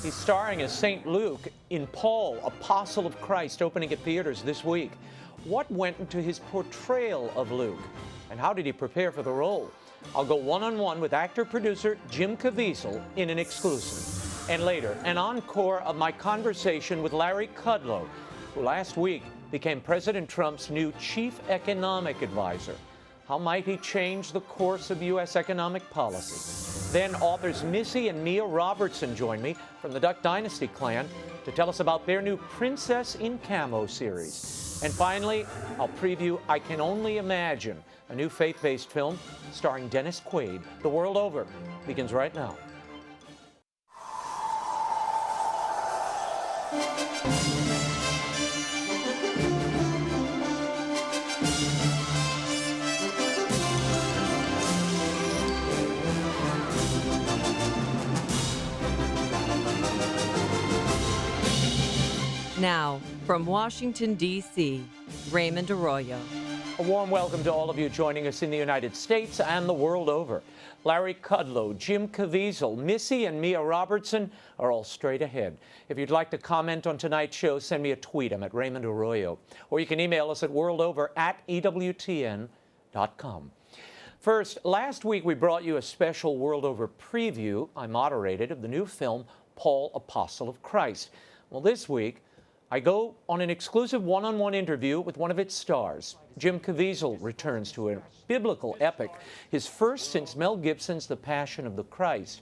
He's starring as St. Luke in Paul, Apostle of Christ, opening at theaters this week. What went into his portrayal of Luke, and how did he prepare for the role? I'll go one-on-one with actor-producer Jim Caviezel in an exclusive. And later, an encore of my conversation with Larry Kudlow, who last week became President Trump's new chief economic advisor. How might he change the course of U.S. economic policy? Then authors MISSY and MIA Robertson join me from the Duck Dynasty clan to tell us about their new Princess in Camo series. And finally, I'll preview I Can Only Imagine, a new faith-based film starring Dennis Quaid. The World Over begins right now. Now, from Washington, D.C., Raymond Arroyo. A warm welcome to all of you joining us in the United States and the world over. Larry Kudlow, Jim Caviezel, MISSY and MIA Robertson are all straight ahead. If you'd like to comment on tonight's show, send me a tweet. I'm at Raymond Arroyo. Or you can email us at worldover@EWTN.com. First, last week we brought you a special World Over preview I moderated of the new film, Paul, Apostle of Christ. Well, this week, I go on an exclusive one-on-one interview with one of its stars. Jim Caviezel returns to a biblical epic, his first since Mel Gibson's The Passion of the Christ.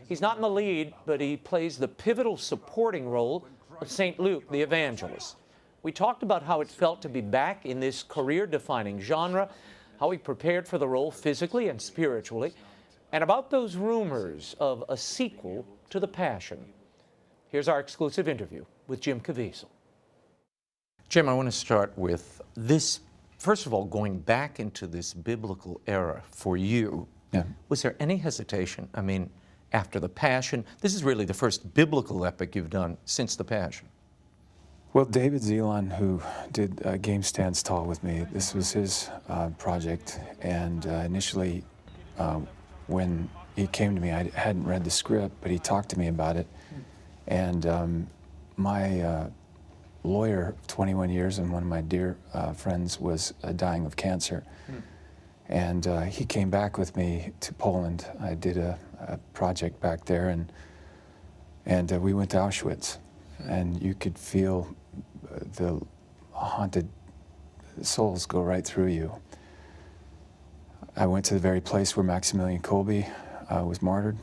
He's not in the lead, but he plays the pivotal supporting role of St. Luke, the evangelist. We talked about how it felt to be back in this career-defining genre, how he prepared for the role physically and spiritually, and about those rumors of a sequel to The Passion. Here's our exclusive interview with Jim Caviezel. Jim, I want to start with this, first of all, going back into this biblical era for you. Yeah. Was there any hesitation? I mean, after The Passion, this is really the first biblical epic you've done since The Passion. Well, David Zelon, who did Game Stands Tall with me, this was his project. And initially, when he came to me, I hadn't read the script, but he talked to me about it. And my lawyer of 21 years and one of my dear friends was dying of cancer. And he came back with me to Poland. I did a project back there, and we went to Auschwitz. And you could feel the haunted souls go right through you. I went to the very place where Maximilian Kolbe was martyred.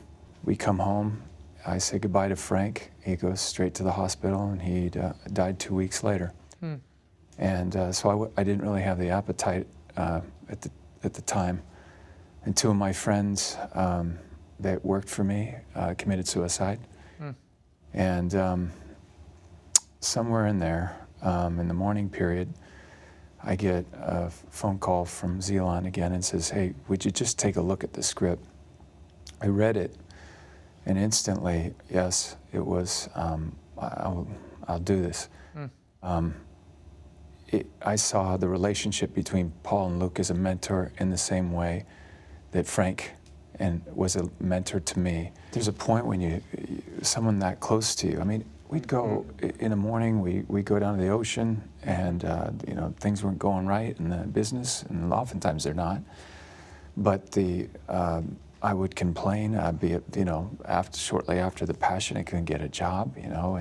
We come home. I say goodbye to Frank. He goes straight to the hospital, and he died 2 weeks later. And so I didn't really have the appetite at the time. And two of my friends that worked for me committed suicide. And somewhere in there, in the morning period, I get a phone call from Zelon again and says, "Hey, would you just take a look at the script?" I read it. And instantly, yes, it was, I'll do this. I saw the relationship between Paul and Luke as a mentor in the same way that Frank was a mentor to me. There's a point when someone that close to you, I mean, we'd go in the morning, we go down to the ocean, and you know, things weren't going right in the business, and oftentimes they're not. But I would complain. I'd be, you know, shortly after the Passion, I couldn't get a job, you know,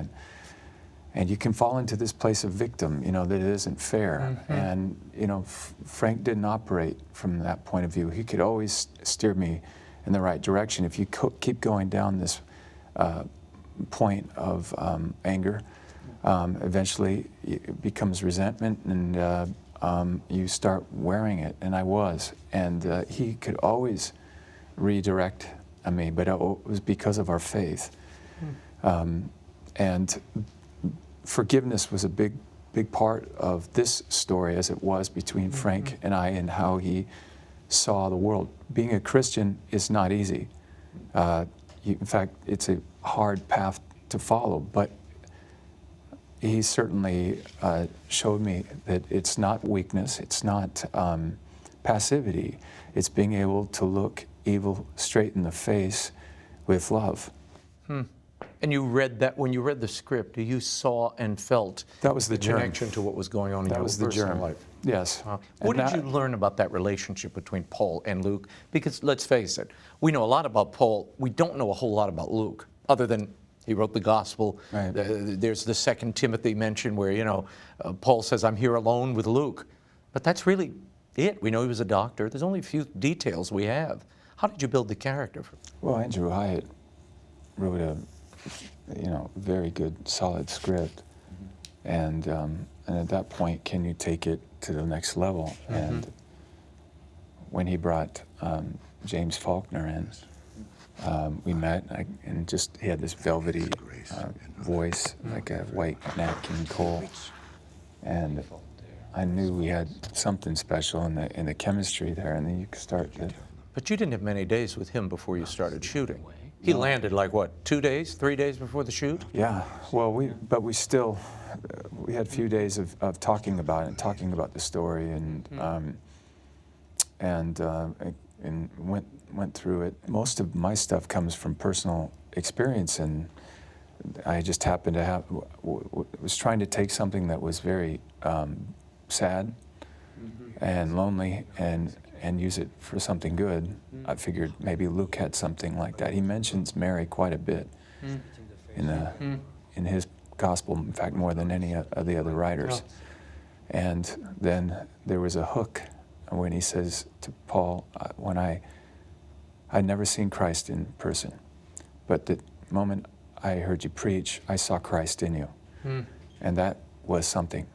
and you can fall into this place of victim, you know, that it isn't fair. And, you know, Frank didn't operate from that point of view. He could always steer me in the right direction. If you keep going down this point of anger, eventually it becomes resentment, and you start wearing it, and I was. And he could always redirect me, but it was because of our faith. And forgiveness was a big part of this story, as it was between Frank and I, and how he saw the world. Being a Christian is not easy. In fact, it's a hard path to follow, but he certainly showed me that it's not weakness, it's not passivity, it's being able to look evil straight in the face with love. And you read that, when you read the script, you saw and felt that was the germ. connection to what was going on in your was the personal germ. life. Yes. What did you learn about that relationship between Paul and Luke? Because let's face it, we know a lot about Paul. We don't know a whole lot about Luke, other than he wrote the gospel. Right. There's the 2 Timothy mention where, Paul says, I'm here alone with Luke. But that's really it. We know he was a doctor. There's only a few details we have. How did you build the character? Well, Andrew Hyatt wrote a, very good, solid script. And at that point, can you take it to the next level? And when he brought James Faulkner in, we met, and he had this velvety voice, like a white Nat King Cole. And I knew we had something special in the chemistry there, and then you could start to... But you didn't have many days with him before you started shooting. He landed like what, 2 days, 3 days before the shoot? Yeah, well, we had a few days of talking about it, and talking about the story, and went through it. Most of my stuff comes from personal experience, and I just happened to was trying to take something that was very sad and lonely and use it for something good. I figured maybe Luke had something like that. He mentions Mary quite a bit in his gospel, in fact, more than any of the other writers. And then there was a hook when he says to Paul, when I'd never seen Christ in person, but the moment I heard you preach, I saw Christ in you. And that was something.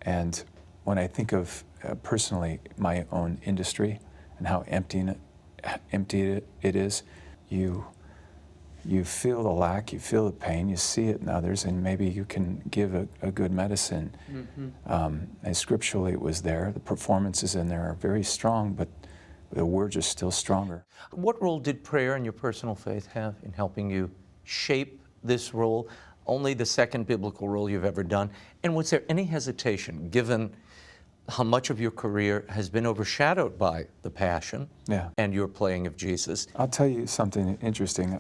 And when I think of personally my own industry and how empty it is, you feel the lack, you feel the pain, you see it in others, and maybe you can give a good medicine. And scripturally it was there. The performances in there are very strong, but the words are still stronger. What role did prayer and your personal faith have in helping you shape this role? Only the second biblical role you've ever done. And was there any hesitation, given how much of your career has been overshadowed by the Passion and your playing of Jesus? I'll tell you something interesting.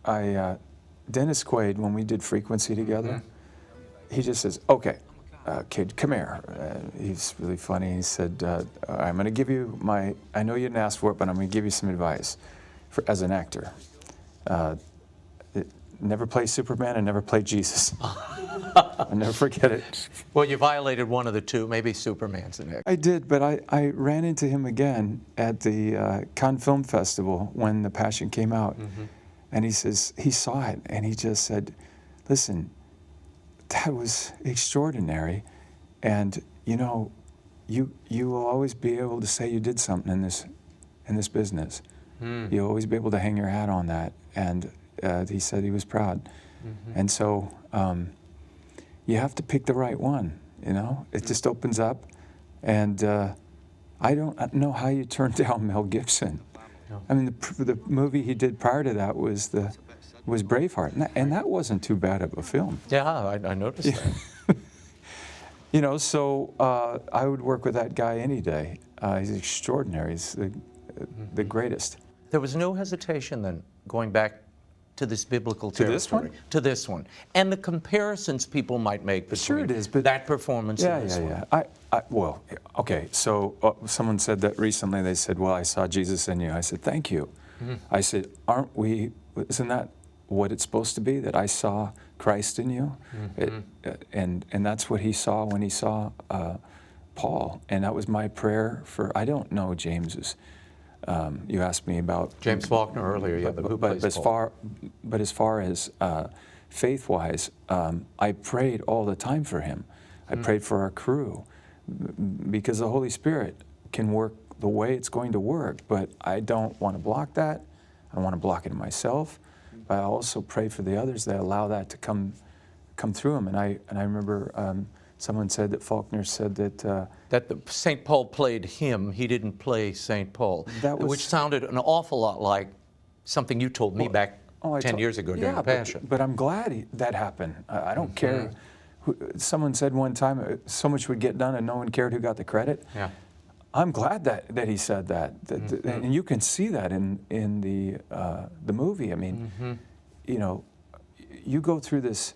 Dennis Quaid, when we did Frequency together, he just says, okay, kid, come here. He's really funny. He said, I'm going to give you I know you didn't ask for it, but I'm going to give you some advice as an actor. Never play Superman and never play Jesus. I'll never forget it. Well, you violated one of the two. Maybe Superman's the next. I did, but I ran into him again at the Cannes Film Festival when The Passion came out. And he says, he saw it, and he just said, listen, that was extraordinary. And, you will always be able to say you did something in this business. You'll always be able to hang your hat on that. And he said he was proud. And so you have to pick the right one, It just opens up. And I don't know how you turn down Mel Gibson. I mean, the movie he did prior to that was Braveheart, and that wasn't too bad of a film. Yeah, I noticed that. So I would work with that guy any day. He's extraordinary. He's the greatest. There was no hesitation then, going back to this biblical territory. To this one? And the comparisons people might make between that performance and this one. Well, okay, so someone said that recently. They said, well, I saw Jesus in you. I said, thank you. I said, isn't that what it's supposed to be, that I saw Christ in you? And that's what he saw when he saw Paul. And that was my prayer I don't know James's. You asked me about James Faulkner earlier, but who plays Paul? But as far as faith-wise, I prayed all the time for him. I prayed for our crew, because the Holy Spirit can work the way it's going to work, but I don't want to block that. I want to block it in myself, but I also pray for the others that allow that to come through them. And I remember someone said that Faulkner said that St. Paul played him. He didn't play St. Paul, which sounded an awful lot like something you told me back 10 years ago during the Passion. But I'm glad that happened. I don't care. Someone said one time, so much would get done and no one cared who got the credit. Yeah. I'm glad that he said that. And you can see that in the movie. I mean, you go through this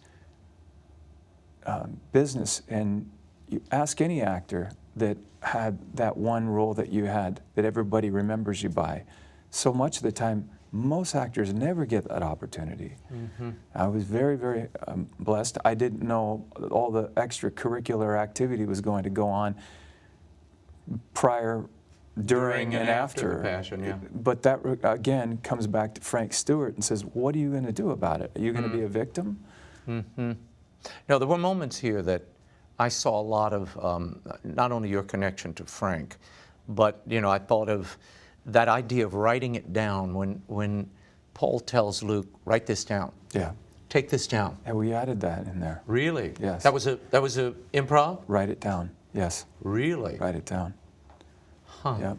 business and you ask any actor that had that one role that you had, that everybody remembers you by. So much of the time, most actors never get that opportunity. I was very, very blessed. I didn't know all the extracurricular activity was going to go on prior, during and after. the passion, yeah. But that, again, comes back to Frank Stewart and says, what are you going to do about it? Are you going to be a victim? No, there were moments here that I saw a lot of, not only your connection to Frank, but, you know, I thought of that idea of writing it down when Paul tells Luke, write this down. Yeah. Take this down. And we added that in there. Really? Yes. That was a improv? Write it down. Yes. Really? Write it down. Huh. Yep.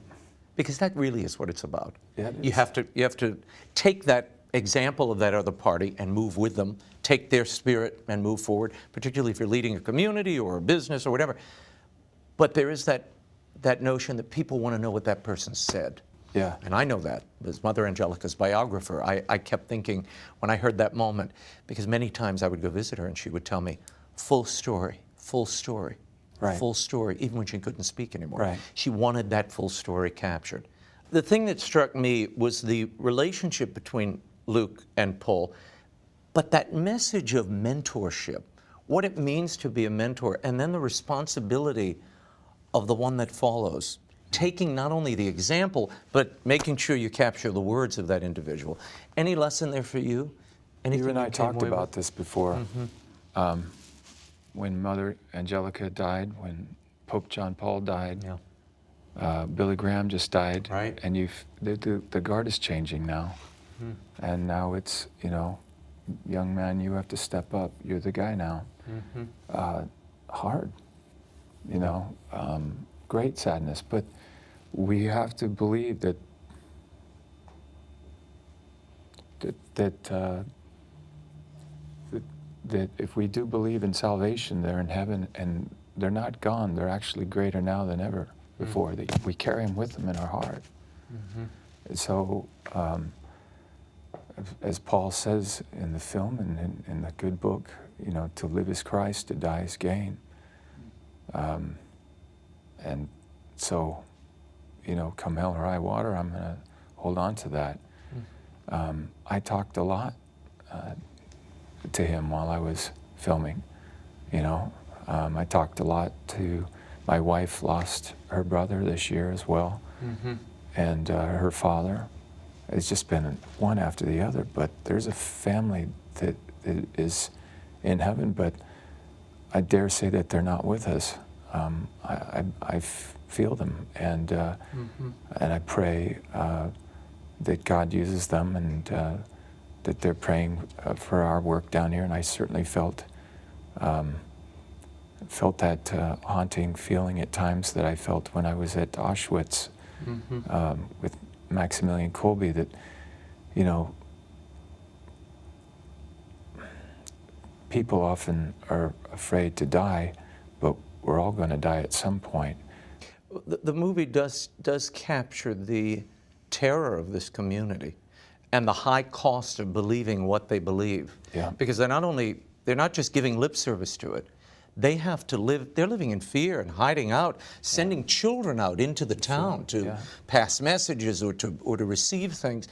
Because that really is what it's about. Yeah, it You is. have to take that example of that other party and move with them, take their spirit and move forward, particularly if you're leading a community or a business or whatever. But there is that notion that people want to know what that person said. Yeah. And I know that. As Mother Angelica's biographer, I kept thinking when I heard that moment, because many times I would go visit her and she would tell me, full story, Right. full story, even when she couldn't speak anymore. Right. She wanted that full story captured. The thing that struck me was the relationship between Luke and Paul, but that message of mentorship, what it means to be a mentor, and then the responsibility of the one that follows, taking not only the example, but making sure you capture the words of that individual. Any lesson there for you? Anything You and I you came talked away about with? this before. When Mother Angelica died, when Pope John Paul died, Yeah. Billy Graham just died, Right. and the guard is changing now, and now it's, you know, young man, you have to step up. You're the guy now. Hard, you know, great sadness, but we have to believe that that if we do believe in salvation, they're in heaven, and they're not gone. They're actually greater now than ever before. We carry them with them in our heart. And so, as Paul says in the film and in the good book, you know, to live is Christ, to die is gain. And so, you know, come hell or high water, I'm going to hold on to that. I talked a lot to him while I was filming, you know. I talked a lot to my wife, lost her brother this year as well, and her father. It's just been one after the other, but there's a family that is in heaven, but I dare say that they're not with us. I feel them, and I pray that God uses them, and that they're praying for our work down here. And I certainly felt that haunting feeling at times that I felt when I was at Auschwitz with Maximilian Kolbe, that, you know, people often are afraid to die, but we're all going to die at some point. The movie does capture the terror of this community and the high cost of believing what they believe. Yeah. Because they're not just giving lip service to it. They have to live, they're living in fear and hiding out, sending children out into the town to pass messages or to receive things.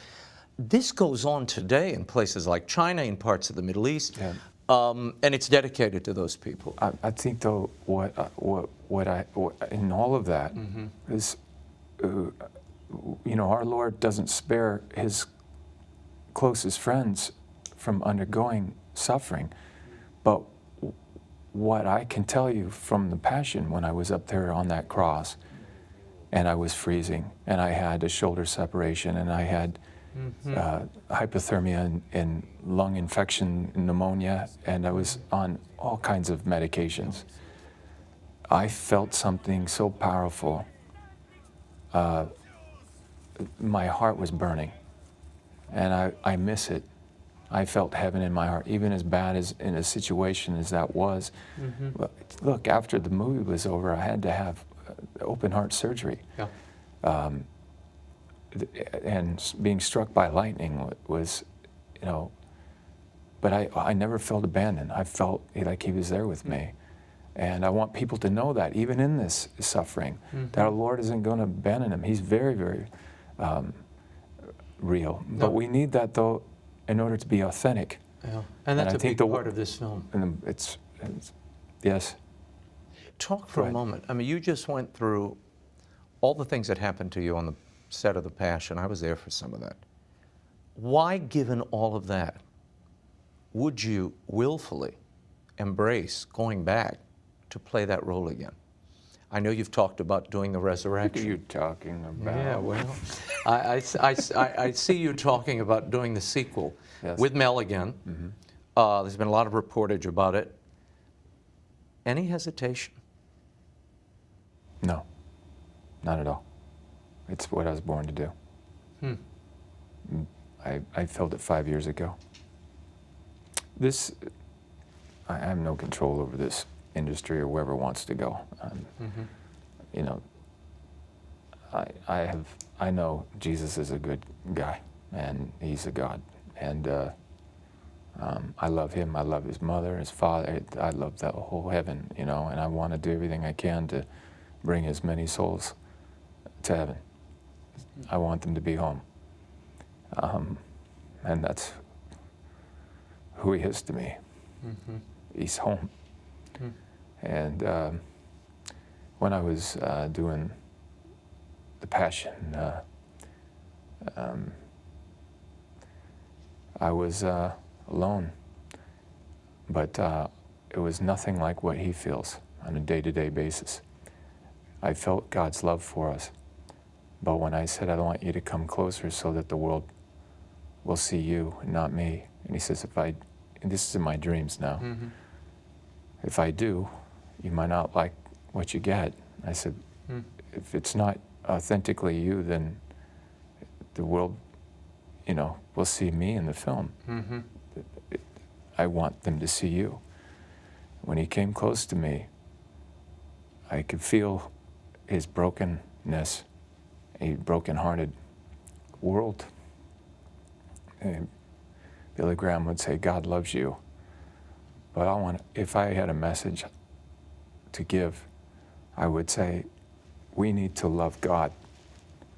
This goes on today in places like China, in parts of the Middle East, and it's dedicated to those people. I think, though, what in all of that is, you know, our Lord doesn't spare His closest friends from undergoing suffering, but what I can tell you from the Passion, when I was up there on that cross, and I was freezing, and I had a shoulder separation, and I had hypothermia and lung infection, pneumonia, and I was on all kinds of medications. I felt something so powerful. My heart was burning, and I miss it. I felt heaven in my heart, even as bad as in a situation as that was. Look, after the movie was over, I had to have open heart surgery. And being struck by lightning was, you know, but I never felt abandoned. I felt like he was there with me. And I want people to know that, even in this suffering, that our Lord isn't going to abandon him. He's very, very real. But we need that, though, in order to be authentic. Yeah. And that's I a think big part of this film. And yes. Talk for a moment. I mean, you just went through all the things that happened to you on the set of The Passion. I was there for some of that. Why, given all of that, would you willfully embrace going back to play that role again? I know you've talked about doing the resurrection. What are you talking about? Yeah, well, I see you talking about doing the sequel with Mel again. There's been a lot of reportage about it. Any hesitation? No, not at all. It's what I was born to do. I felt it 5 years ago. I have no control over this industry or wherever it wants to go. You know, I know Jesus is a good guy, and he's a God, and I love him. I love his mother, his father. I love that whole heaven, you know, and I want to do everything I can to bring as many souls to heaven. I want them to be home, and that's who he is to me. He's home. And when I was doing The Passion, I was alone, but it was nothing like what he feels on a day-to-day basis. I felt God's love for us, but when I said, I want you to come closer so that the world will see you and not me, and he says, and this is in my dreams now, if I do, you might not like what you get. I said, if it's not authentically you, then the world, you know, will see me in the film. I want them to see you. When he came close to me, I could feel his brokenness, a broken-hearted world. And Billy Graham would say, God loves you. But if I had a message to give, I would say, we need to love God.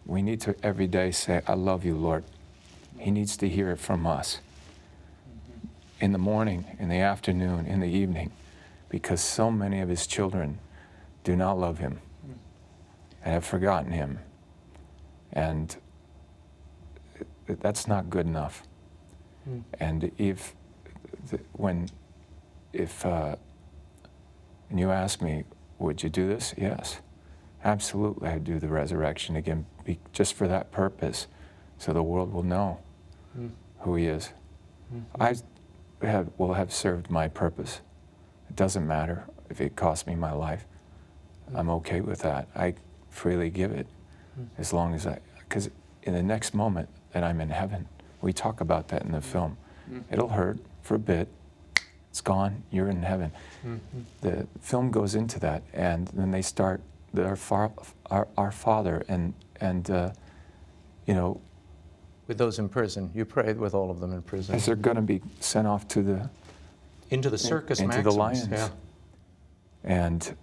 We need to every day say, I love you, Lord. He needs to hear it from us. In the morning, in the afternoon, in the evening, because so many of his children do not love him and have forgotten him. And that's not good enough. And when you ask me, would you do this? Yes, absolutely. I'd do the resurrection again, just for that purpose, so the world will know who he is. I will have served my purpose. It doesn't matter if it costs me my life. I'm okay with that. I freely give it, as long as because in the next moment that I'm in heaven, we talk about that in the film. It'll hurt for a bit. It's gone. You're in heaven. The film goes into that, and then they start our Father, and you know. With those in prison, you prayed with all of them in prison. As they're going to be sent off to into the circus, into Maxims, the lions. yeah. And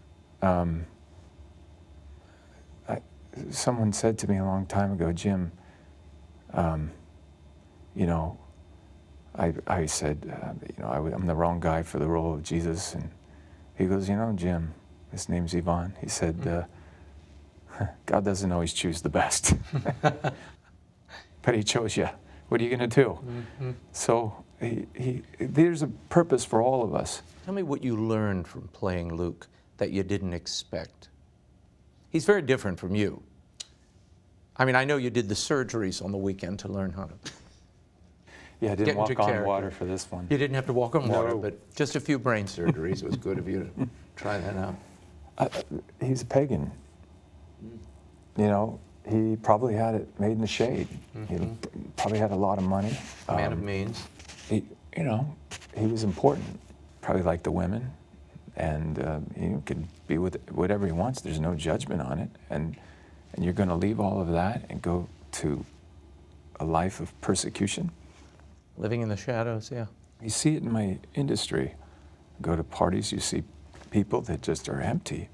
someone said to me a long time ago, Jim, you know, I said, you know, I'm the wrong guy for the role of Jesus. And he goes, you know, Jim, his name's Yvonne. He said, God doesn't always choose the best. But he chose you. What are you going to do? So there's a purpose for all of us. Tell me what you learned from playing Luke that you didn't expect. He's very different from you. I mean, I know you did the surgeries on the weekend to learn how to Yeah, I didn't get walk into on character. Water for this one. You didn't have to walk on water, No. but just a few brain surgeries. It was good of you to try that out. He's a pagan. You know, he probably had it made in the shade. He probably had a lot of money. Man of means. You know, he was important. Probably like the women, and he could be with whatever he wants. There's no judgment on it, and you're going to leave all of that and go to a life of persecution. Living in the shadows, yeah. You see it in my industry. Go to parties, you see people that just are empty.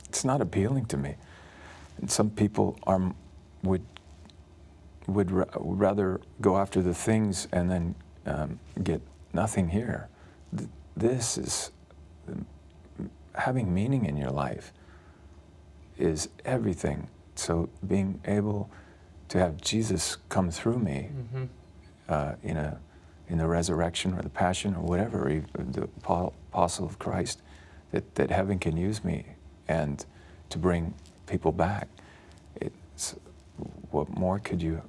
It's not appealing to me. And some people would rather go after the things and then get nothing here. This is having meaning in your life is everything. So being able to have Jesus come through me in the resurrection or the passion or whatever, even the apostle of Christ, that heaven can use me and to bring people back. What more could you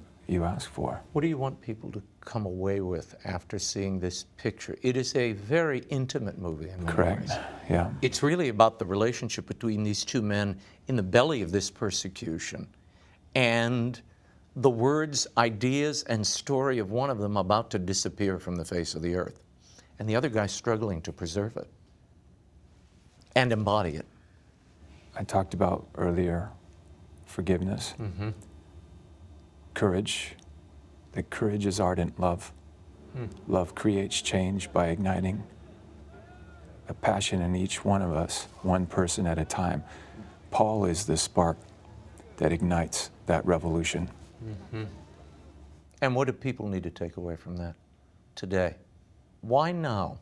ask for? What do you want people to come away with after seeing this picture? It is a very intimate movie in many Correct. ways. Yeah. It's really about the relationship between these two men in the belly of this persecution, and the words, ideas, and story of one of them about to disappear from the face of the earth, and the other guy struggling to preserve it and embody it. I talked about earlier forgiveness, courage. That courage is ardent love. Love creates change by igniting a passion in each one of us, one person at a time. Paul is the spark that ignites that revolution. And what do people need to take away from that today? Why now?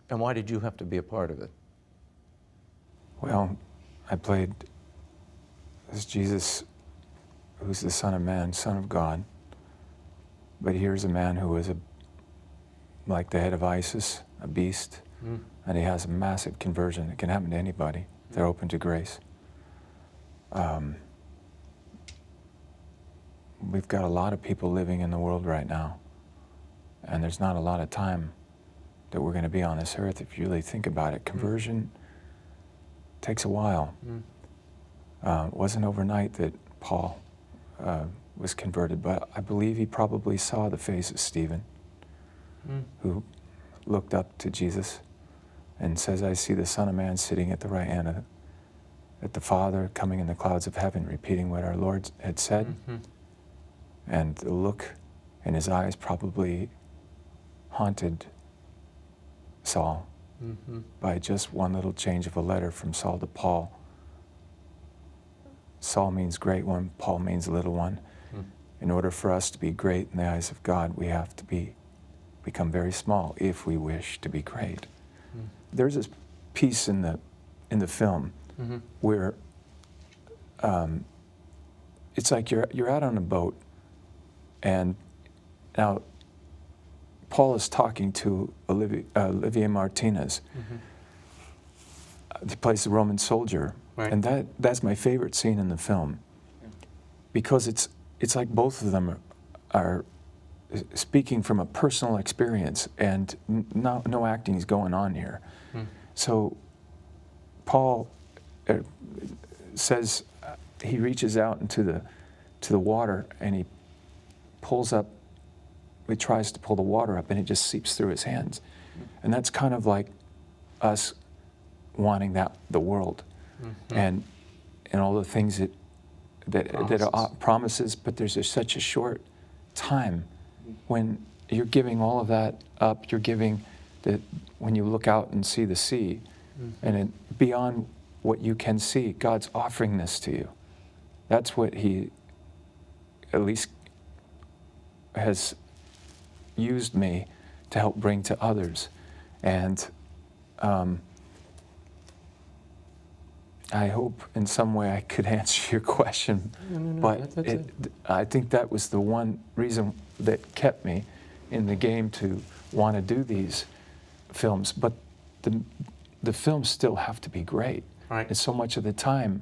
And why did you have to be a part of it? Well, I played as Jesus, who's the Son of Man, Son of God. But here's a man who is like the head of ISIS, a beast, and he has a massive conversion. It can happen to anybody. They're open to grace. We've got a lot of people living in the world right now, and there's not a lot of time that we're going to be on this earth if you really think about it. Conversion takes a while. It wasn't overnight that Paul was converted, but I believe he probably saw the face of Stephen, who looked up to Jesus and says, I see the Son of Man sitting at the right hand at the Father, coming in the clouds of heaven, repeating what our Lord had said. And the look in his eyes probably haunted Saul by just one little change of a letter from Saul to Paul. Saul means great one, Paul means little one. In order for us to be great in the eyes of God, we have to become very small if we wish to be great. There's this piece in the film where it's like you're out on a boat, and now Paul is talking to Olivier Martinez. He plays the Roman soldier, and that's my favorite scene in the film, because it's like both of them are speaking from a personal experience, and no acting is going on here. So Paul says he reaches out into the water, and he tries to pull the water up, and it just seeps through his hands. And that's kind of like us wanting the world, and all the things that are promises, but there's just such a short time when you're giving all of that up. You're giving that when you look out and see the sea, and beyond what you can see, God's offering this to you. That's what He at least has used me to help bring to others. And I hope in some way I could answer your question, but I think that was the one reason that kept me in the game to want to do these films. But the films still have to be great. Right. And so much of the time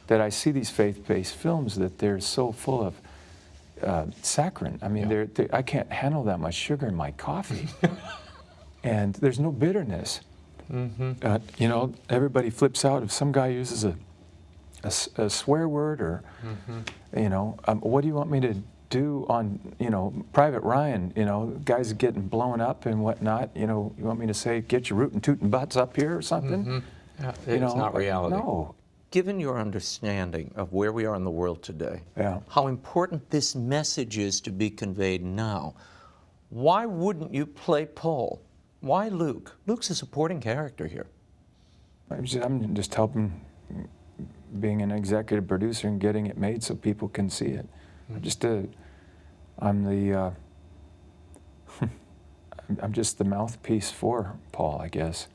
that I see these faith-based films, that they're so full of saccharin. I mean, I can't handle that much sugar in my coffee. And there's no bitterness. You know, everybody flips out if some guy uses a swear word, or you know, what do you want me to do on, you know, Private Ryan? You know, guys are getting blown up and whatnot. You know, you want me to say, get your rootin' tootin' butts up here or something? It's not reality. No. Given your understanding of where we are in the world today, how important this message is to be conveyed now, Why wouldn't you play Paul? Why Luke? Luke's a supporting character here. I'm just helping, being an executive producer and getting it made so people can see it. I'm just the mouthpiece for Paul, I guess.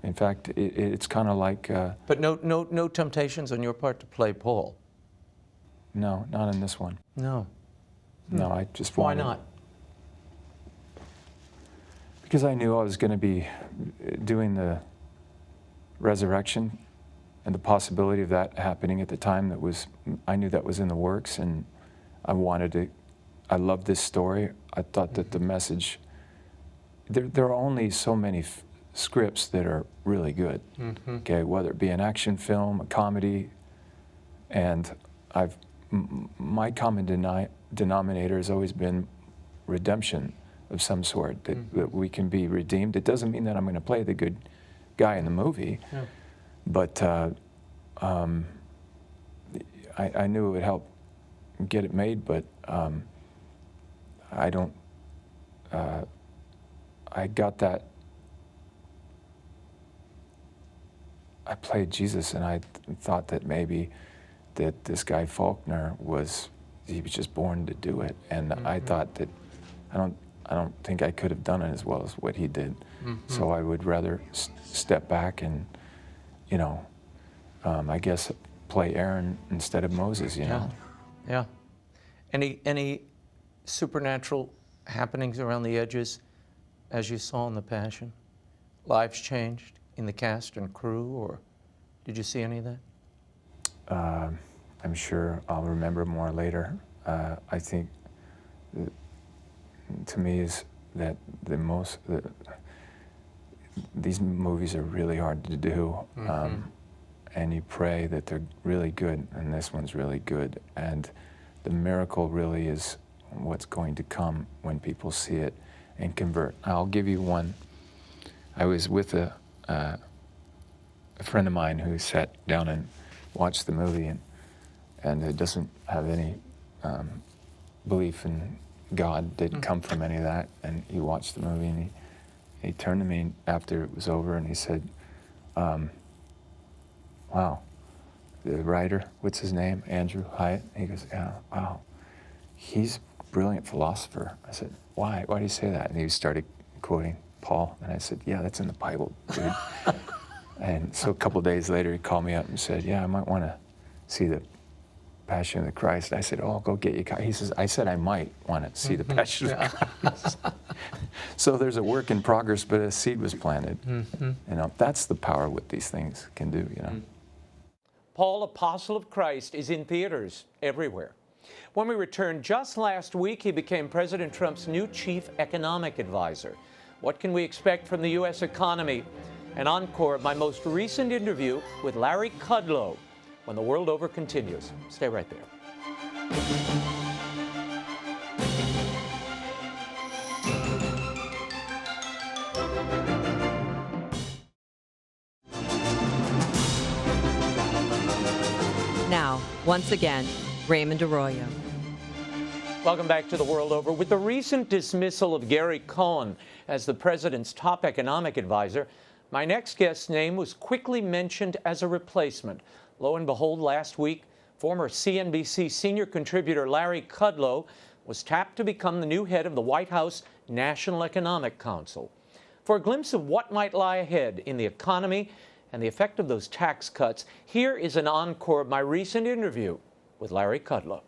In fact, it's kind of like. But no temptations on your part to play Paul. No, not in this one. No. No, I just Why wanted. not? Because I knew I was going to be doing the resurrection, and the possibility of that happening at the time I knew that was in the works, and I loved this story. I thought that the message, there are only so many scripts that are really good, okay, whether it be an action film, a comedy, and my common denominator has always been redemption of some sort, that we can be redeemed. It doesn't mean that I'm going to play the good guy in the movie, but I knew it would help get it made, but I got that. I played Jesus, and I thought that maybe that this guy Faulkner was just born to do it, and I thought that I don't think I could have done it as well as what he did. So I would rather step back and, I guess play Aaron instead of Moses, you know? Yeah. Any supernatural happenings around the edges as you saw in The Passion? Lives changed in the cast and crew, or did you see any of that? I'm sure I'll remember more later. I think to me is that these movies are really hard to do, and you pray that they're really good, and this one's really good, and the miracle really is what's going to come when people see it and convert. I'll give you one. I was with a friend of mine who sat down and watched the movie, and it doesn't have any belief in God, didn't come from any of that, and he watched the movie, and he turned to me after it was over, and he said, wow, the writer, what's his name, Andrew Hyatt? He goes, yeah, wow, he's a brilliant philosopher. I said, why do you say that? And he started quoting Paul, and I said, yeah, that's in the Bible, dude. And so a couple days later, he called me up and said, yeah, I might want to see the Passion of the Christ. I said, oh, go get your copy. He says, I said I might want to see the Passion of the Christ. So there's a work in progress, but a seed was planted. That's the power what these things can do, Paul, Apostle of Christ, is in theaters everywhere. When we returned just last week, he became President Trump's new chief economic advisor. What can we expect from the U.S. economy? An encore of my most recent interview with Larry Kudlow when The World Over continues. Stay right there. Now, once again, Raymond Arroyo. Welcome back to The World Over. With the recent dismissal of Gary Cohn as the president's top economic advisor, my next guest's name was quickly mentioned as a replacement. Lo and behold, last week, former CNBC senior contributor Larry Kudlow was tapped to become the new head of the White House National Economic Council. For a glimpse of what might lie ahead in the economy and the effect of those tax cuts, here is an encore of my recent interview with Larry Kudlow.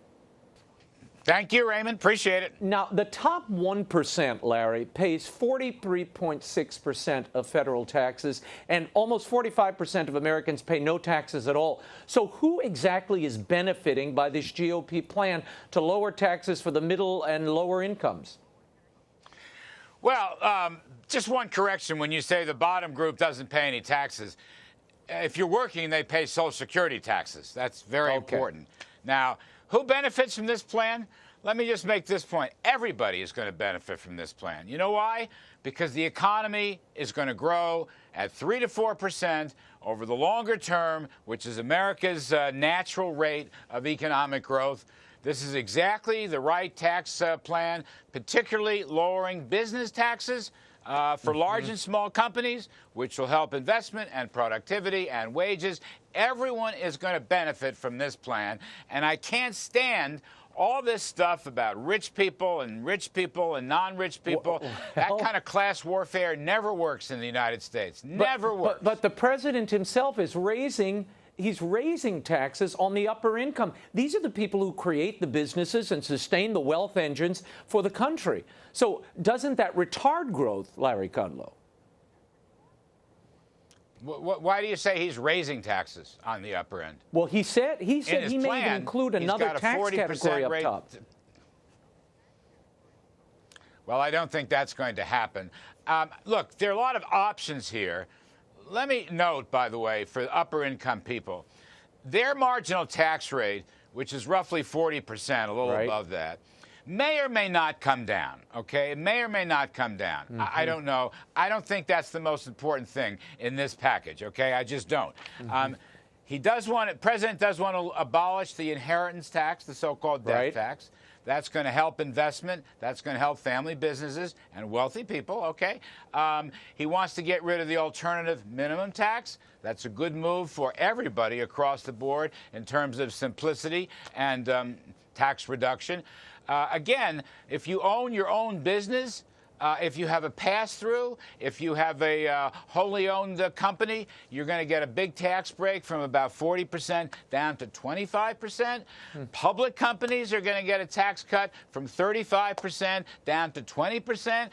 Thank you, Raymond. Appreciate it. Now, the top 1%, Larry, pays 43.6% of federal taxes, and almost 45% of Americans pay no taxes at all. So who exactly is benefiting by this GOP plan to lower taxes for the middle and lower incomes? Well, just one correction when you say the bottom group doesn't pay any taxes. If you're working, they pay Social Security taxes. That's very important. Now, who benefits from this plan? Let me just make this point. Everybody is going to benefit from this plan. You know why? Because the economy is going to grow at 3 to 4% over the longer term, which is America's natural rate of economic growth. This is exactly the right tax plan, particularly lowering business taxes for large and small companies, which will help investment and productivity and wages. Everyone is going to benefit from this plan, and I can't stand all this stuff about rich people and non-rich people. That kind of class warfare never works in the United States. Never works. But the president himself is raising taxes on the upper income. These are the people who create the businesses and sustain the wealth engines for the country. So doesn't that retard growth, Larry Kudlow? Why do you say he's raising taxes on the upper end? Well, he said he may even include another tax category up top. Well, I don't think that's going to happen. Look, there are a lot of options here. Let me note, by the way, for upper income people, their marginal tax rate, which is roughly 40%, a little above that, may or may not come down, okay? It may or may not come down. I don't know. I don't think that's the most important thing in this package, okay? I just don't. President does want to abolish the inheritance tax, the so-called death tax. That's going to help investment. That's going to help family businesses and wealthy people, okay? He wants to get rid of the alternative minimum tax. That's a good move for everybody across the board in terms of simplicity and tax reduction. Again, if you own your own business, if you have a pass-through, if you have a wholly owned company, you're going to get a big tax break from about 40% down to 25%. Public companies are going to get a tax cut from 35% down to 20%.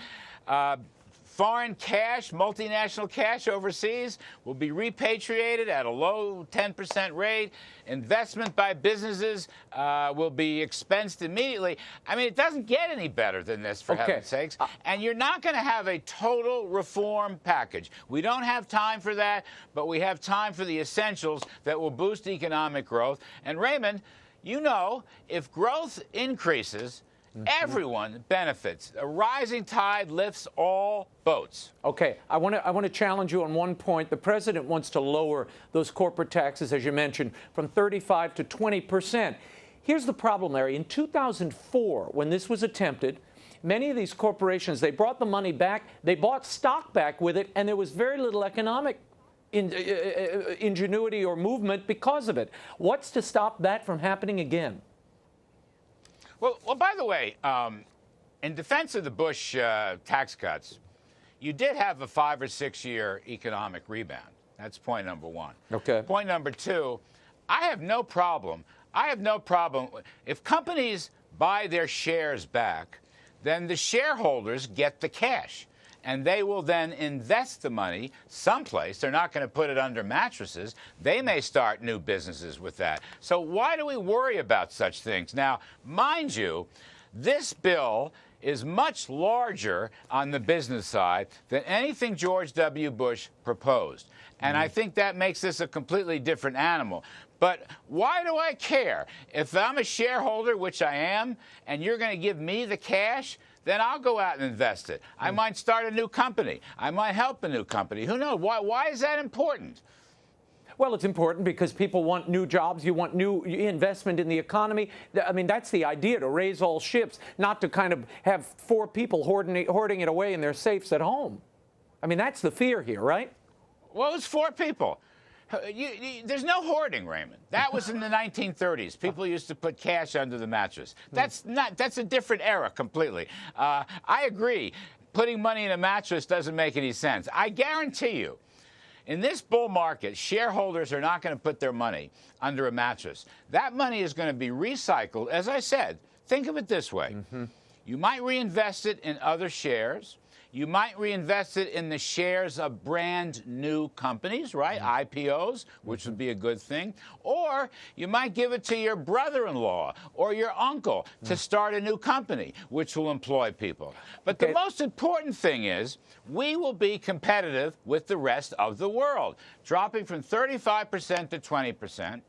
Foreign cash, multinational cash overseas will be repatriated at a low 10% rate. Investment by businesses will be expensed immediately. I mean, it doesn't get any better than this, for heaven's sakes. And you're not going to have a total reform package. We don't have time for that, but we have time for the essentials that will boost economic growth. And Raymond, you know, if growth increases, everyone benefits. A rising tide lifts all boats. Okay, I want to challenge you on one point. The president wants to lower those corporate taxes, as you mentioned, from 35 to 20%. Here's the problem, Larry. In 2004, when this was attempted, many of these corporations, they brought the money back, they bought stock back with it, and there was very little economic ingenuity or movement because of it. What's to stop that from happening again? Well, by the way, in defense of the Bush tax cuts, you did have a 5 or 6 year economic rebound. That's point number one. Okay. Point number two, I have no problem. If companies buy their shares back, then the shareholders get the cash. And they will then invest the money someplace. They're not going to put it under mattresses. They may start new businesses with that. So why do we worry about such things? Now, mind you, this bill is much larger on the business side than anything George W. Bush proposed. And I think that makes this a completely different animal. But why do I care? If I'm a shareholder, which I am, and you're going to give me the cash, then I'll go out and invest it. I might start a new company. I might help a new company. Who knows? Why is that important? Well, it's important because people want new jobs. You want new investment in the economy. I mean, that's the idea, to raise all ships, not to kind of have 4 people hoarding it away in their safes at home. I mean, that's the fear here, right? Well, it's 4 people. There's no hoarding, Raymond. That was in the 1930s. People used to put cash under the mattress. That's a different era completely. I agree. Putting money in a mattress doesn't make any sense. I guarantee you, in this bull market, shareholders are not going to put their money under a mattress. That money is going to be recycled. As I said, think of it this way. You might reinvest it in other shares. You might reinvest it in the shares of brand new companies, right? IPOs, which would be a good thing. Or you might give it to your brother-in-law or your uncle to start a new company, which will employ people. But the most important thing is we will be competitive with the rest of the world. Dropping from 35% to 20%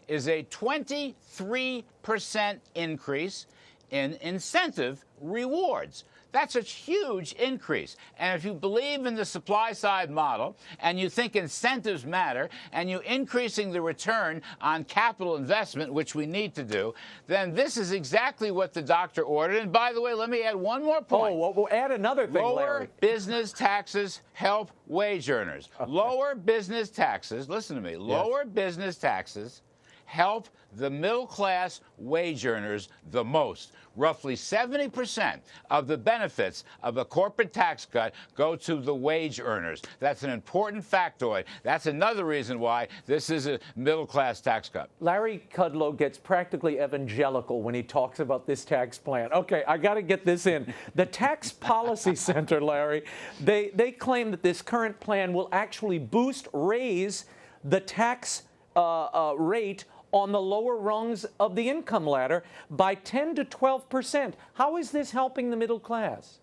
is a 23% increase in incentive rewards. That's a huge increase. And if you believe in the supply side model and you think incentives matter and you're increasing the return on capital investment, which we need to do, then this is exactly what the doctor ordered. And by the way, let me add one more point. Oh, well, we'll add another thing, Lower Larry. business taxes help wage earners. Lower business taxes, listen to me, lower business taxes help the middle-class wage earners the most. Roughly 70% of the benefits of a corporate tax cut go to the wage earners. That's an important factoid. That's another reason why this is a middle-class tax cut. Larry Kudlow gets practically evangelical when he talks about this tax plan. Okay, I got to get this in. The Tax Policy Center, Larry, they claim that this current plan will actually raise the tax rate on the lower rungs of the income ladder by 10 to 12%. How is this helping the middle class?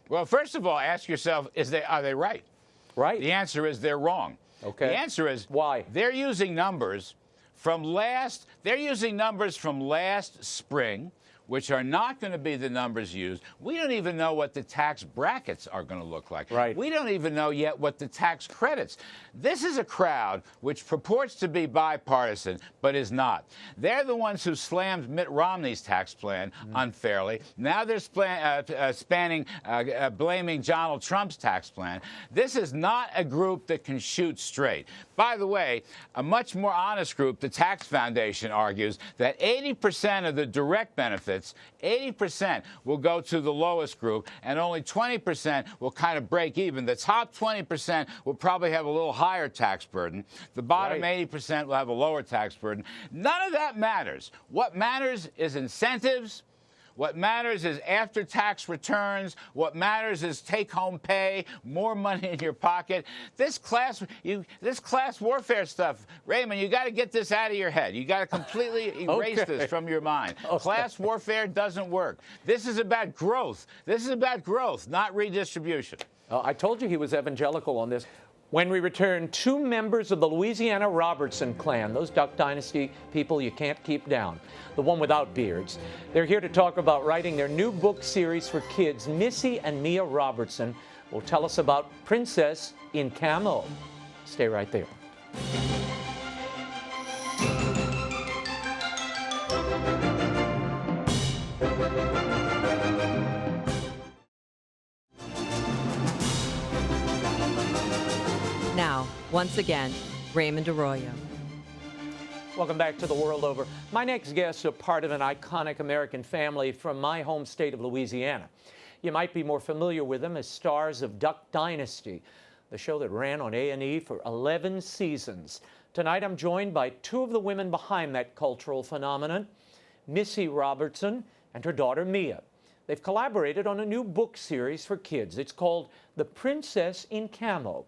Well, first of all, ask yourself, are they right? Right. The answer is they're wrong. Okay. The answer is why? They're using numbers from last spring, which are not going to be the numbers used. We don't even know what the tax brackets are going to look like. Right. We don't even know yet what the tax credits. This is a crowd which purports to be bipartisan, but is not. They're the ones who slammed Mitt Romney's tax plan unfairly. Now they're blaming Donald Trump's tax plan. This is not a group that can shoot straight. By the way, a much more honest group, the Tax Foundation, argues that 80% of the direct benefits, 80% will go to the lowest group, and only 20% will kind of break even. The top 20% will probably have a little higher tax burden. The bottom 80% will have a lower tax burden. None of that matters. What matters is incentives. What matters is after-tax returns. What matters is take-home pay, more money in your pocket. This class warfare stuff, Raymond, you got to get this out of your head. You got to completely erase this from your mind. Class warfare doesn't work. This is about growth. This is about growth, not redistribution. I told you he was evangelical on this. When we return, 2 members of the Louisiana Robertson clan, those Duck Dynasty people you can't keep down, the one without beards. They're here to talk about writing their new book series for kids. Missy and Mia Robertson will tell us about Princess in Camo. Stay right there. Now, once again, Raymond Arroyo. Welcome back to The World Over. My next guest is a part of an iconic American family from my home state of Louisiana. You might be more familiar with them as stars of Duck Dynasty, the show that ran on A&E for 11 seasons. Tonight I'm joined by 2 of the women behind that cultural phenomenon, Missy Robertson and her daughter Mia. They've collaborated on a new book series for kids. It's called The Princess in Camo.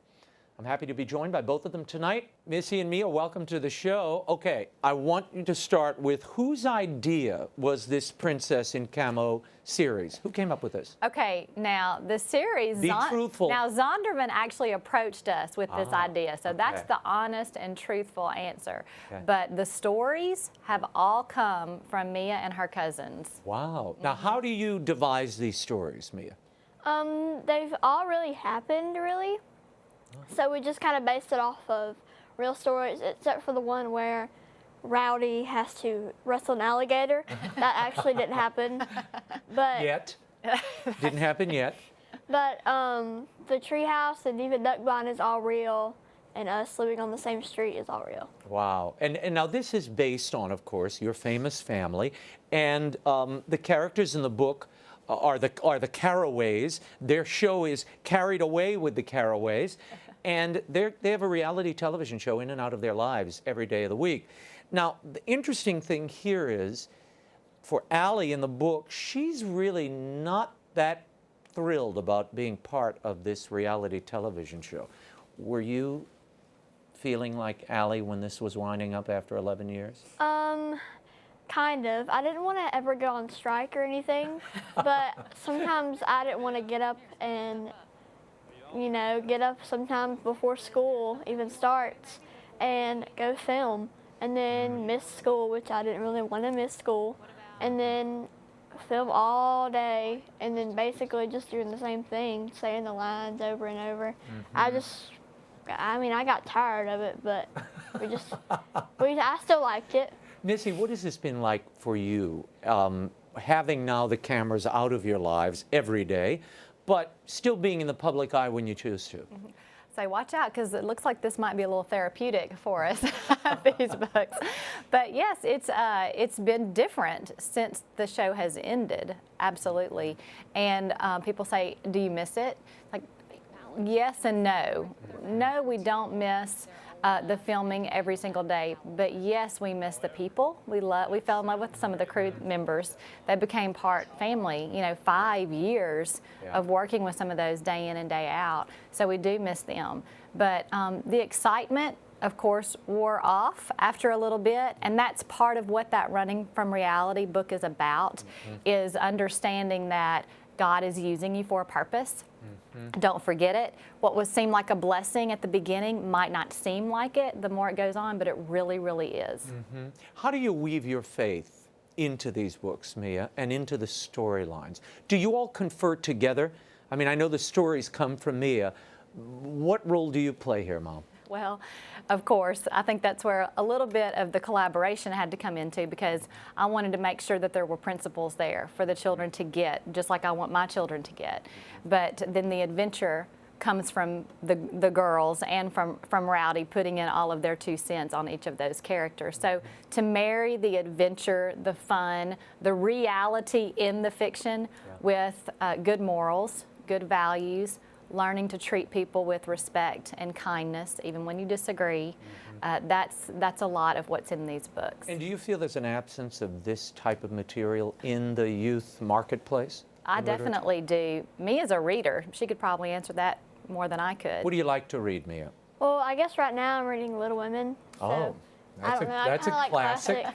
I'm happy to be joined by both of them tonight. Missy and Mia, welcome to the show. Okay, I want you to start with whose idea was this Princess in Camo series? Who came up with this? Okay, now the series, Be truthful. Now Zondervan actually approached us with this idea, so that's okay. the honest and truthful answer. Okay. But the stories have all come from Mia and her cousins. Wow. Now, how do you devise these stories, Mia? They've all really happened, really. So we just kind of based it off of real stories, except for the one where Rowdy has to wrestle an alligator. That actually didn't happen. But Yet. Didn't happen yet. But the treehouse and even duck blind is all real, and us living on the same street is all real. Wow. And now this is based on, of course, your famous family, and the characters in the book are the Carraways. Their show is Carried Away with the Carraways, and they have a reality television show in and out of their lives every day of the week. Now, the interesting thing here is, for Allie in the book, she's really not that thrilled about being part of this reality television show. Were you feeling like Allie when this was winding up after 11 years? Kind of. I didn't want to ever go on strike or anything, but sometimes I didn't want to get up and, get up sometimes before school even starts and go film, and then miss school, which I didn't really want to miss school, and then film all day and then basically just doing the same thing, saying the lines over and over. I got tired of it, but I still liked it. Missy, what has this been like for you, having now the cameras out of your lives every day, but still being in the public eye when you choose to? So watch out, because it looks like this might be a little therapeutic for us, these books. But yes, it's been different since the show has ended, absolutely. And people say, do you miss it? Like, yes and no. No, we don't miss the filming every single day, but yes, we miss the people. We fell in love with some of the crew members. They became family, 5 years of working with some of those day in and day out. So we do miss them. But the excitement, of course, wore off after a little bit, and that's part of what that Running from Reality book is about, is understanding that God is using you for a purpose. Don't forget it. What seemed like a blessing at the beginning might not seem like it the more it goes on, but it really, really is. How do you weave your faith into these books, Mia, and into the storylines? Do you all confer together? I mean, I know the stories come from Mia. What role do you play here, Mom? Well, of course, I think that's where a little bit of the collaboration had to come into, because I wanted to make sure that there were principles there for the children to get, just like I want my children to get. But then the adventure comes from the girls and from Rowdy putting in all of their 2 cents on each of those characters. So to marry the adventure, the fun, the reality in the fiction with good morals, good values, learning to treat people with respect and kindness, even when you disagree. That's a lot of what's in these books. And do you feel there's an absence of this type of material in the youth marketplace? I definitely do. Me as a reader, she could probably answer that more than I could. What do you like to read, Mia? Well, I guess right now I'm reading Little Women. So that's a classic.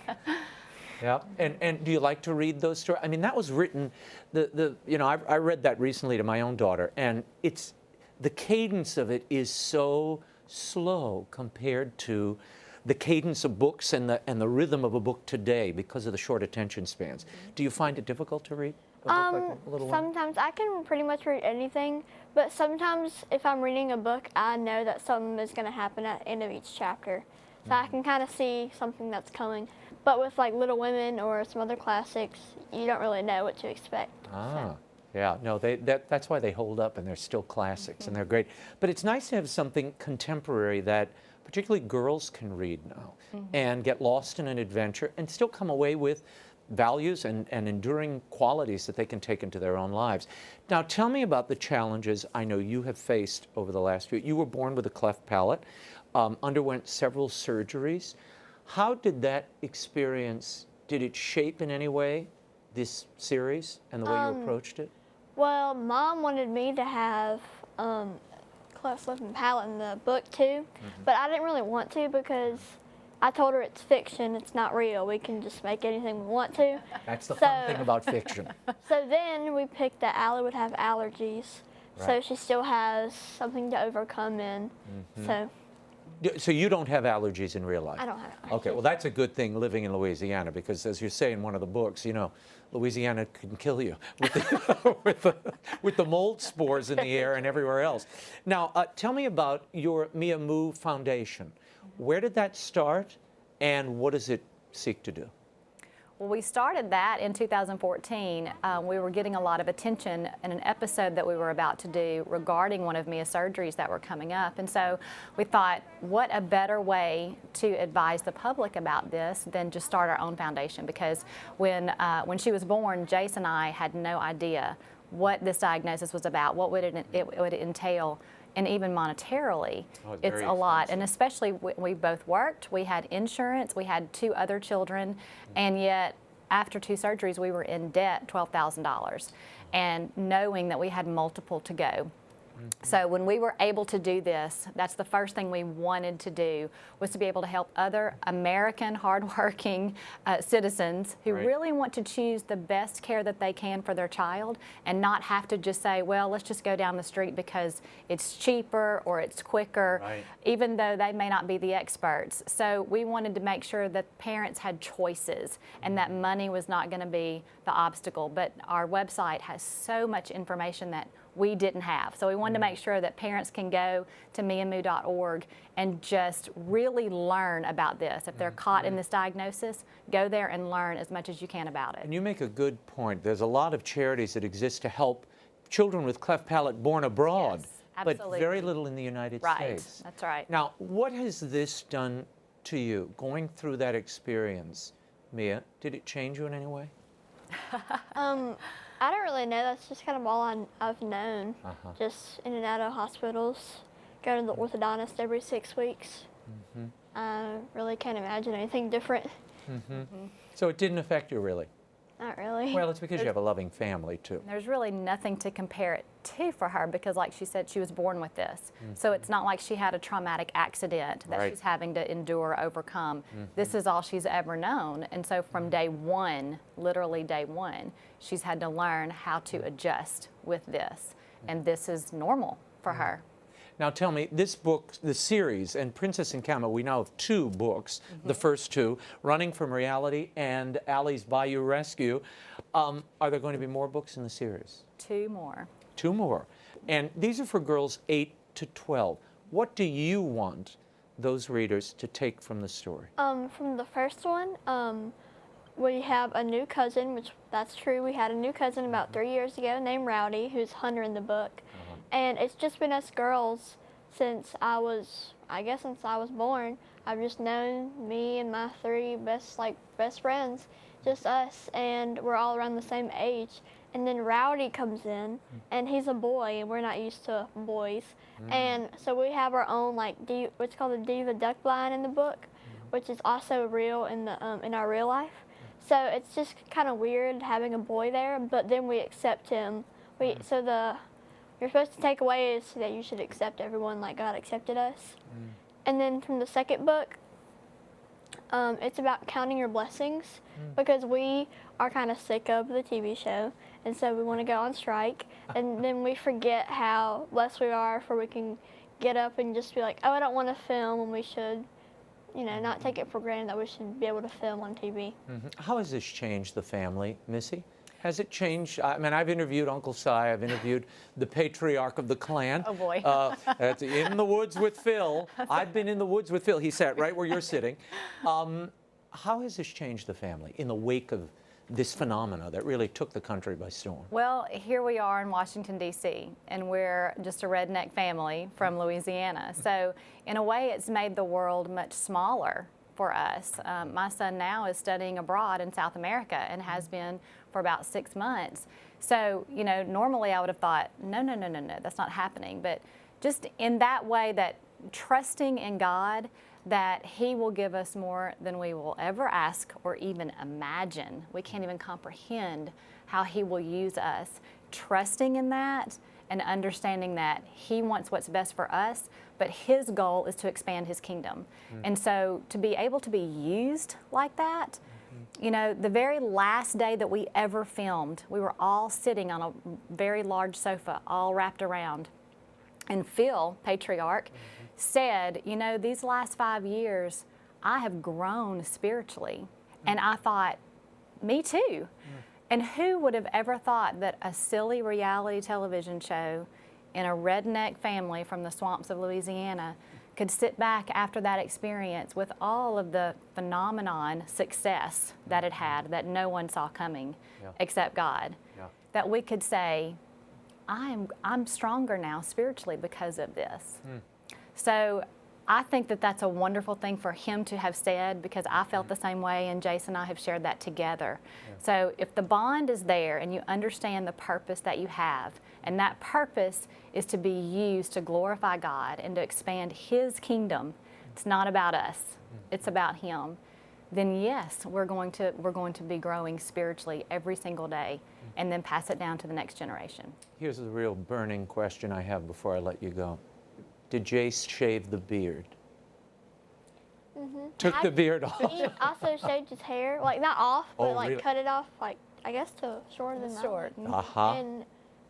Yeah, and do you like to read those stories? I mean, that was written, I read that recently to my own daughter, and the cadence of it is so slow compared to the cadence of books and the rhythm of a book today because of the short attention spans. Do you find it difficult to read a book like a Little Women? Sometimes I can pretty much read anything, but sometimes if I'm reading a book, I know that something is going to happen at the end of each chapter. So I can kind of see something that's coming. But with like Little Women or some other classics, you don't really know what to expect. Yeah, no, that's why they hold up and they're still classics and they're great. But it's nice to have something contemporary that particularly girls can read now and get lost in an adventure and still come away with values and enduring qualities that they can take into their own lives. Now, tell me about the challenges I know you have faced over the last few. You were born with a cleft palate, underwent several surgeries. How did that experience, did it shape in any way this series and the way you approached it? Well, Mom wanted me to have cleft lip and palate in the book too, but I didn't really want to because I told her it's fiction, it's not real. We can just make anything we want to. That's the fun thing about fiction. So then we picked that Allie would have allergies, so she still has something to overcome in. So you don't have allergies in real life? I don't have allergies. Okay, well that's a good thing living in Louisiana, because as you say in one of the books, Louisiana can kill you with the mold spores in the air and everywhere else. Now, tell me about your Mia Moo Foundation. Where did that start, and what does it seek to do? Well, we started that in 2014. We were getting a lot of attention in an episode that we were about to do regarding one of Mia's surgeries that were coming up. And so we thought, what a better way to advise the public about this than just start our own foundation? Because when she was born, Jace and I had no idea what this diagnosis was about, what would it would entail. And even monetarily, it's a lot. And especially we both worked, we had insurance, we had 2 other children, and yet after 2 surgeries, we were in debt $12,000. And knowing that we had multiple to go, So when we were able to do this, that's the first thing we wanted to do, was to be able to help other American hardworking citizens who really want to choose the best care that they can for their child and not have to just say, well, let's just go down the street because it's cheaper or it's quicker, even though they may not be the experts. So we wanted to make sure that parents had choices and that money was not going to be the obstacle. But our website has so much information that we didn't have. So we wanted to make sure that parents can go to meandmoo.org and just really learn about this. If they're caught in this diagnosis, go there and learn as much as you can about it. And you make a good point. There's a lot of charities that exist to help children with cleft palate born abroad, but very little in the United States. That's right. Now, what has this done to you, going through that experience? Mia, did it change you in any way? I don't really know. That's just kind of all I've known. Just in and out of hospitals, going to the orthodontist every 6 weeks. I really can't imagine anything different. So it didn't affect you, really? Not really. Well, it's because you have a loving family, too. There's really nothing to compare it to for her because, like she said, she was born with this. So it's not like she had a traumatic accident that she's having to endure or overcome. This is all she's ever known. And so from day one, literally day one, she's had to learn how to adjust with this. And this is normal for her. Now tell me, this book, the series, and Princess in Camo, we now have 2 books, the first 2, Running from Reality and Allie's Bayou Rescue. Are there going to be more books in the series? 2 more. 2 more. And these are for girls 8 to 12. What do you want those readers to take from the story? From the first one, we have a new cousin, which that's true. We had a new cousin about 3 years ago named Rowdy, who's Hunter in the book. And it's just been us girls since I was born. I've just known me and my 3 best friends, just us, and we're all around the same age. And then Rowdy comes in, and he's a boy, and we're not used to boys. And so we have our own what's called the Diva Duck Blind in the book, which is also real in our real life. So it's just kind of weird having a boy there, but then we accept him. You're supposed to take away is that you should accept everyone like God accepted us. And then from the second book, it's about counting your blessings because we are kind of sick of the TV show, and so we want to go on strike, and then we forget how blessed we are for we can get up and just be like, oh, I don't want to film, and we should, not take it for granted that we should be able to film on TV. How has this changed the family, Missy? Has it changed? I mean, I've interviewed Uncle Si. I've interviewed the patriarch of the clan. Oh, boy. In the woods with Phil. I've been in the woods with Phil. He sat right where you're sitting. How has this changed the family in the wake of this phenomena that really took the country by storm? Well, here we are in Washington, D.C., and we're just a redneck family from Louisiana. So in a way, it's made the world much smaller for us. My son now is studying abroad in South America and has been for about 6 months. So, normally I would have thought, no, that's not happening. But just in that way, that trusting in God, that He will give us more than we will ever ask or even imagine. We can't even comprehend how He will use us. Trusting in that and understanding that He wants what's best for us, but His goal is to expand His kingdom. And so to be able to be used like that, the very last day that we ever filmed, we were all sitting on a very large sofa, all wrapped around. And Phil, patriarch, said, these last 5 years, I have grown spiritually. And I thought, me too. And who would have ever thought that a silly reality television show in a redneck family from the swamps of Louisiana could sit back after that experience with all of the phenomenon success that it had that no one saw coming except God, that we could say, I'm stronger now spiritually because of this. So I think that that's a wonderful thing for him to have said, because I felt the same way, and Jason and I have shared that together. So if the bond is there and you understand the purpose that you have, and that purpose is to be used to glorify God and to expand His kingdom, it's not about us, it's about Him, then yes, we're going to be growing spiritually every single day. and then pass it down to the next generation. Here's the real burning question I have before I let you go. Did Jace shave the beard? Took the beard off. He also shaved his hair, like not off, but Oh, like really? cut it off, like I guess to shorter than Short. Uh-huh. And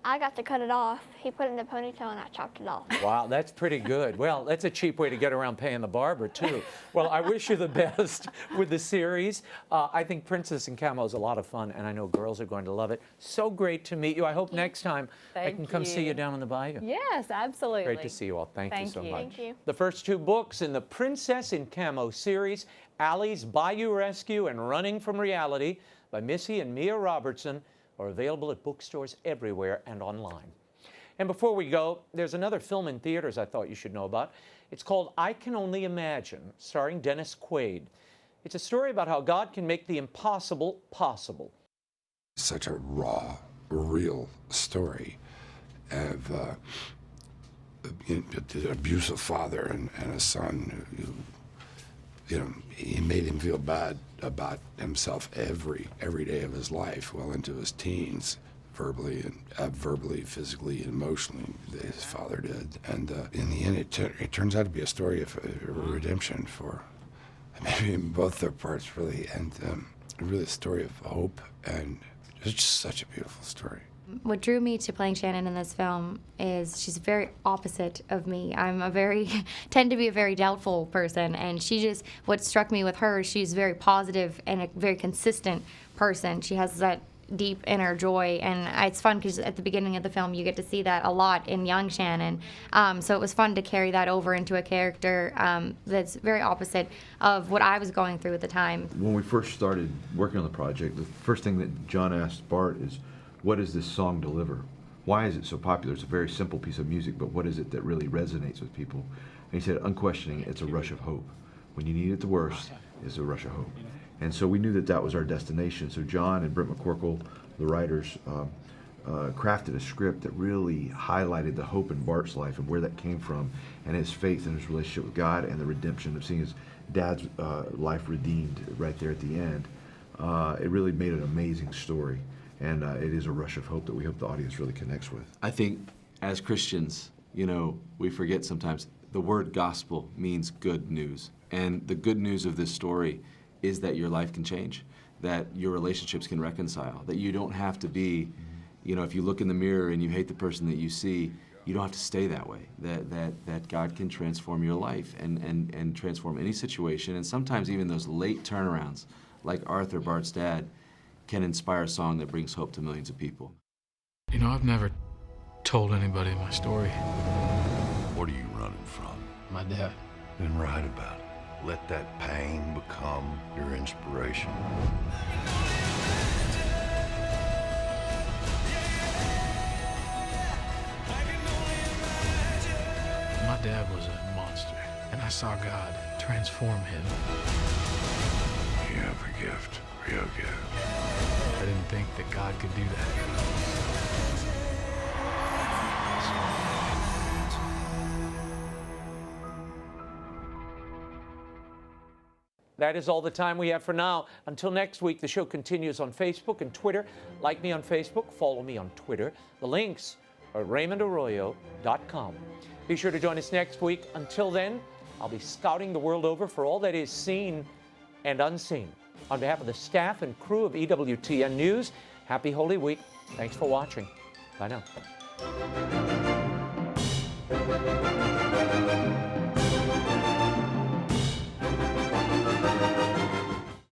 I got to cut it off. He put it in a ponytail and I chopped it off. Wow, that's pretty good. Well, that's a cheap way to get around paying the barber, too. Well, I wish you the best with the series. I think Princess in Camo is a lot of fun, and I know girls are going to love it. So great to meet you. I hope next time I can come see you down in the bayou. Yes, absolutely. Great to see you all. Thank you Thank so you. much. Thank you. The first 2 books in the Princess in Camo series, Allie's Bayou Rescue and Running from Reality by Missy and Mia Robertson, are available at bookstores everywhere and online. And before we go, there's another film in theaters I thought you should know about. It's called I Can Only Imagine, starring Dennis Quaid. It's a story about how God can make the impossible possible. Such a raw, real story of an abusive father and a son who, he made him feel bad about himself every day of his life, well into his teens. Verbally, physically, and emotionally, his father did. And in the end, it turns out to be a story of redemption for maybe in both their parts, really, and really a story of hope, and it's just such a beautiful story. What drew me to playing Shannon in this film is she's very opposite of me. Tend to be a very doubtful person, and what struck me with her, she's very positive and a very consistent person. She has that deep inner joy, and it's fun because at the beginning of the film you get to see that a lot in young Shannon. So it was fun to carry that over into a character that's very opposite of what I was going through at the time. When we first started working on the project, the first thing that John asked Bart is, what does this song deliver? Why is it so popular? It's a very simple piece of music, but what is it that really resonates with people? And he said, unquestioning, it's a rush of hope. When you need it the worst, it's a rush of hope. And so we knew that that was our destination. So John and Brent McCorkle, the writers, crafted a script that really highlighted the hope in Bart's life and where that came from, and his faith and his relationship with God, and the redemption of seeing his dad's life redeemed right there at the end. It really made an amazing story, and it is a rush of hope that we hope the audience really connects with. I think as Christians, we forget sometimes the word gospel means good news. And the good news of this story is that your life can change, that your relationships can reconcile, that you don't have to be, if you look in the mirror and you hate the person that you see, you don't have to stay that way, that God can transform your life and transform any situation. And sometimes even those late turnarounds, like Arthur, Bart's dad, can inspire a song that brings hope to millions of people. I've never told anybody my story. What are you running from? My dad. Then write about it. Let that pain become your inspiration. My dad was a monster, and I saw God transform him. You have a gift, real gift. I didn't think that God could do that. That is all the time we have for now. Until next week, the show continues on Facebook and Twitter. Like me on Facebook, follow me on Twitter. The links are RaymondArroyo.com. Be sure to join us next week. Until then, I'll be scouting the world over for all that is seen and unseen. On behalf of the staff and crew of EWTN News, happy Holy Week. Thanks for watching. Bye now.